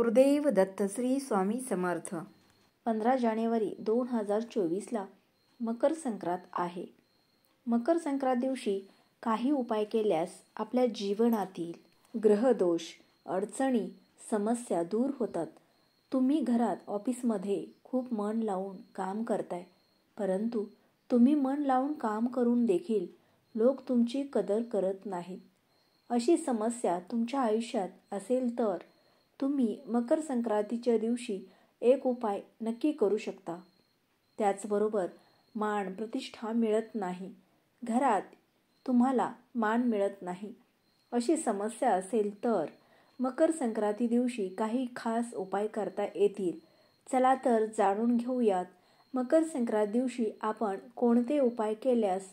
गुरुदेव दत्त श्री स्वामी समर्थ. 15 जानेवारी 2024ला मकर संक्रांत आहे. मकर संक्रांत दिवशी काही उपाय केल्यास आपल्या जीवनातील ग्रहदोष, अडचणी, समस्या दूर होतात. तुम्ही घरात, ऑफिसमध्ये खूप मन लावून काम करताय, परंतु तुम्ही मन लावून काम करून देखील लोक तुमची कदर करत नाहीत. अशी समस्या तुमच्या आयुष्यात असेल तर तुम्ही मकर संक्रांतीच्या दिवशी एक उपाय नक्की करू शकता. त्याचबरोबर मान प्रतिष्ठा मिळत नाही, घरात तुम्हाला मान मिळत नाही, अशी समस्या असेल तर मकर संक्रांती दिवशी काही खास उपाय करता येतील. चला तर जाणून घेऊयात, मकर संक्रांत दिवशी आपण कोणते उपाय केल्यास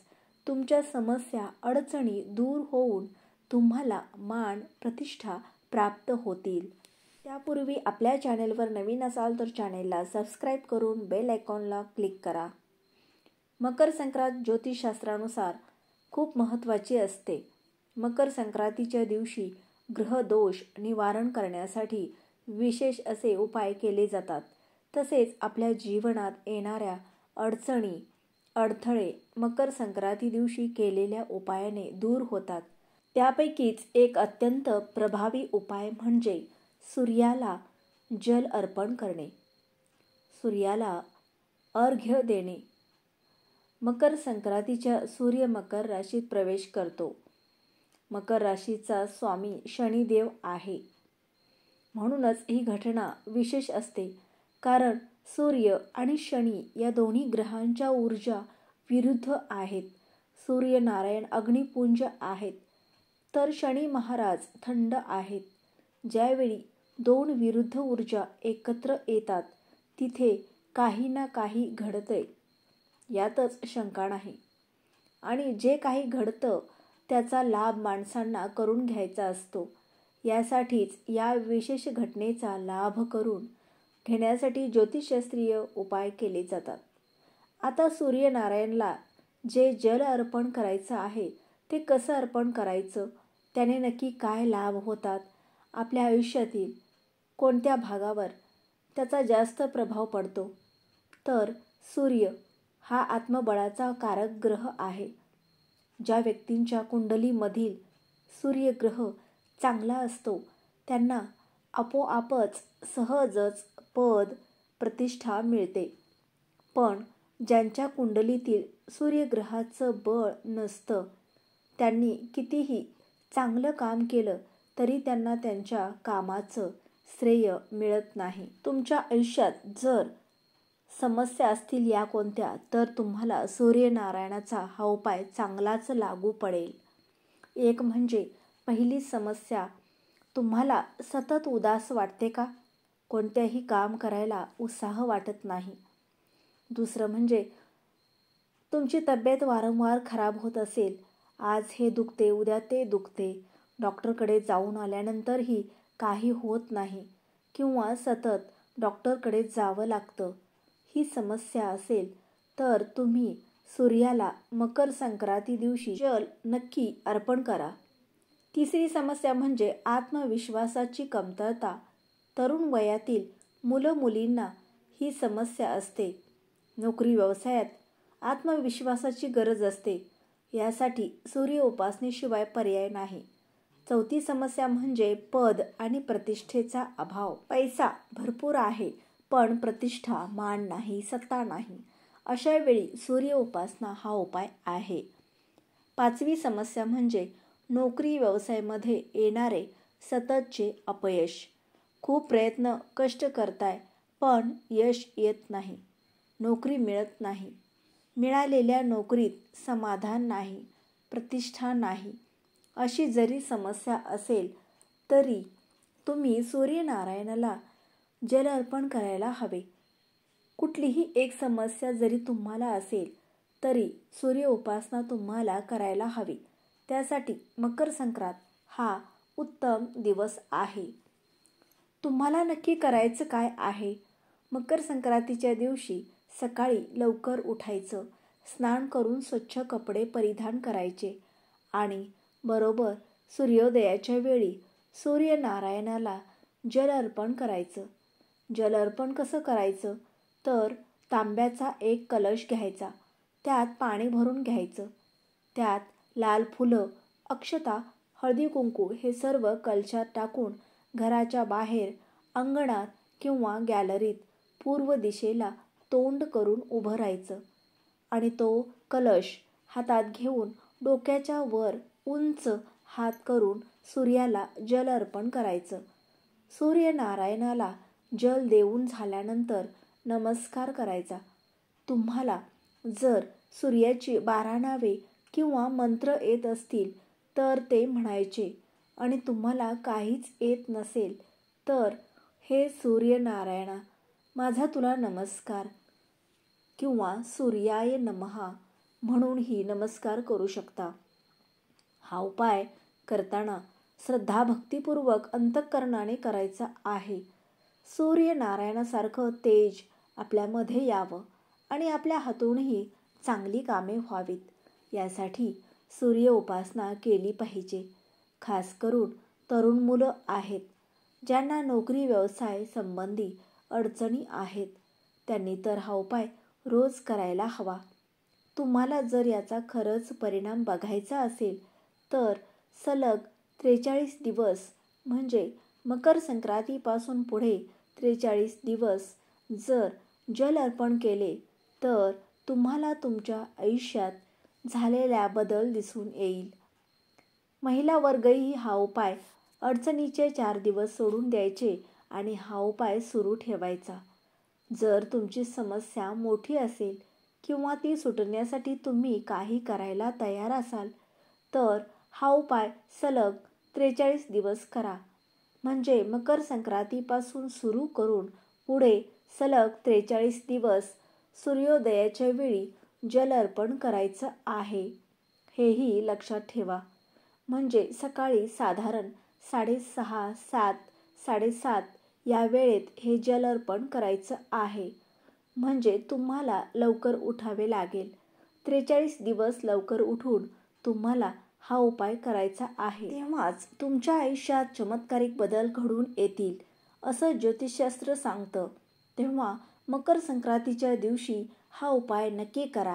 तुमच्या समस्या, अडचणी दूर होऊन तुम्हाला मान प्रतिष्ठा प्राप्त होतील. त्यापूर्वी आपल्या चॅनेलवर नवीन असाल तर चॅनेलला सबस्क्राईब करून बेल आयकॉनला क्लिक करा. मकर संक्रांत ज्योतिषशास्त्रानुसार खूप महत्त्वाची असते. मकर संक्रांतीच्या दिवशी ग्रहदोष निवारण करण्यासाठी विशेष असे उपाय केले जातात. तसेच आपल्या जीवनात येणाऱ्या अडचणी, अडथळे मकर संक्रांती दिवशी केलेल्या उपायाने दूर होतात. त्यापैकीच एक अत्यंत प्रभावी उपाय म्हणजे सूर्याला जल अर्पण करणे, सूर्याला अर्घ्य देणे. मकर संक्रांतीच्या सूर्य मकर राशीत प्रवेश करतो. मकर राशीचा स्वामी शनिदेव आहे. म्हणूनच ही घटना विशेष असते, कारण सूर्य आणि शनी या दोन्ही ग्रहांच्या ऊर्जा विरुद्ध आहेत. सूर्यनारायण अग्निपुंज आहेत, तर शनी महाराज थंड आहेत. ज्यावेळी दोन विरुद्ध ऊर्जा एकत्र येतात तिथे काही ना काही घडतंय, यातच शंका नाही. आणि जे काही घडतं त्याचा लाभ माणसांना करून घ्यायचा असतो. यासाठीच या विशेष घटनेचा लाभ करून घेण्यासाठी ज्योतिषशास्त्रीय उपाय केले जातात. आता सूर्यनारायणला जे जल अर्पण करायचं आहे ते कसं अर्पण करायचं, त्याने नक्की काय लाभ होतात, आपल्या आयुष्यातील कोणत्या भागावर त्याचा जास्त प्रभाव पडतो, तर सूर्य हा आत्मबळाचा कारक ग्रह आहे. ज्या व्यक्तींच्या कुंडलीमधील सूर्यग्रह चांगला असतो त्यांना आपोआपच सहजच पद, प्रतिष्ठा मिळते. पण ज्यांच्या कुंडलीतील सूर्यग्रहाचं बळ नसतं, त्यांनी कितीही चांगलं काम केलं तरी त्यांना त्यांच्या कामाचं श्रेय मिळत नाही. तुमच्या आयुष्यात जर समस्या असतील या कोणत्या, तर तुम्हाला सूर्यनारायणाचा हा उपाय चांगलाच लागू पडेल. एक म्हणजे पहिली समस्या, तुम्हाला सतत उदास वाटते का? कोणत्याही काम करायला उत्साह वाटत नाही. दुसरं म्हणजे तुमची तब्येत वारंवार खराब होत असेल. आज हे दुखते, उद्या ते दुखते, डॉक्टरकडे जाऊन आल्यानंतरही काही होत नाही किंवा सतत डॉक्टरकडे जावं लागतं. ही समस्या असेल तर तुम्ही सूर्याला मकर संक्रांती दिवशी जल नक्की अर्पण करा. तिसरी समस्या म्हणजे आत्मविश्वासाची कमतरता. तरुण वयातील मुलं-मुलींना ही समस्या असते. नोकरी व्यवसायात आत्मविश्वासाची गरज असते. यासाठी सूर्य उपासनेशिवाय पर्याय नाही. चौथी समस्या म्हणजे पद आणि प्रतिष्ठेचा अभाव. पैसा भरपूर आहे पण प्रतिष्ठा, मान नाही, सत्ता नाही. अशा वेळी सूर्य उपासना हा उपाय आहे. पाचवी समस्या म्हणजे नोकरी व्यवसायामध्ये येणारे सततचे अपयश. खूप प्रयत्न, कष्ट करताय पण यश येत नाही, नोकरी मिळत नाही, मिळालेल्या नोकरीत समाधान नाही, प्रतिष्ठा नाही. अशी जरी समस्या असेल तरी तुम्ही सूर्यनारायणाला जल अर्पण करायला हवे. कुठलीही एक समस्या जरी तुम्हाला असेल तरी सूर्य उपासना तुम्हाला करायला हवी. त्यासाठी मकर संक्रांत हा उत्तम दिवस आहे. तुम्हाला नक्की करायचं काय आहे? मकर संक्रांतीच्या दिवशी सकाळी लवकर उठायचं, स्नान करून स्वच्छ कपडे परिधान करायचे आणि बरोबर सूर्योदयाच्या वेळी सूर्यनारायणाला जल अर्पण करायचं. जल अर्पण कसं करायचं तर तांब्याचा एक कलश घ्यायचा, त्यात पाणी भरून घ्यायचं, त्यात लाल फुलं, अक्षता, हळदी कुंकू हे सर्व कलशात टाकून घराच्या बाहेर अंगणात किंवा गॅलरीत पूर्व दिशेला तोंड करून उभं राहायचं आणि तो कलश हातात घेऊन डोक्याच्या वर उंच हात करून सूर्याला जल अर्पण करायचं. सूर्यनारायणाला जल देऊन झाल्यानंतर नमस्कार करायचा. तुम्हाला जर सूर्याची 12 नावे किंवा मंत्र येत असतील तर ते म्हणायचे आणि तुम्हाला काहीच येत नसेल तर हे सूर्यनारायणा, माझा तुला नमस्कार किंवा सूर्याय नमः म्हणूनही नमस्कार करू शकता. हा उपाय करताना श्रद्धाभक्तीपूर्वक अंतःकरणाने करायचा आहे. सूर्यनारायणासारखं तेज आपल्यामध्ये यावं आणि आपल्या हातूनही चांगली कामे व्हावीत यासाठी सूर्य उपासना केली पाहिजे. खास करून तरुण मुलं आहेत ज्यांना नोकरी व्यवसाय संबंधी अडचणी आहेत, त्यांनी तर हा उपाय रोज करायला हवा. तुम्हाला जर याचा खरंच परिणाम बघायचा असेल तर सलग 43 दिवस म्हणजे मकर संक्रांतीपासून पुढे 43 दिवस जर जल अर्पण केले तर तुम्हाला तुमच्या आयुष्यात झालेला बदल दिसून येईल. महिला वर्गही हा उपाय अडचणीचे 4 दिवस सोडून द्यायचे आणि हा उपाय सुरू ठेवायचा. जर तुमची समस्या मोठी असेल किंवा ती सुटण्यासाठी तुम्ही काही करायला तयार असाल तर हा उपाय सलग 43 दिवस करा. म्हणजे मकर संक्रांतीपासून सुरू करून पुढे सलग 43 दिवस सूर्योदयाच्या वेळी जल अर्पण करायचं आहे. हेही लक्षात ठेवा. म्हणजे सकाळी साधारण 6:30, 7, 7:30 या वेळेत हे जल अर्पण करायचं आहे. म्हणजे तुम्हाला लवकर उठावे लागेल. 43 दिवस लवकर उठून तुम्हाला हा उपाय करायचा आहे. तेव्हाच तुमच्या आयुष्यात चमत्कारिक बदल घडून येतील असं ज्योतिषशास्त्र सांगतं. तेव्हा मकर संक्रांतीच्या दिवशी हा उपाय नक्की करा.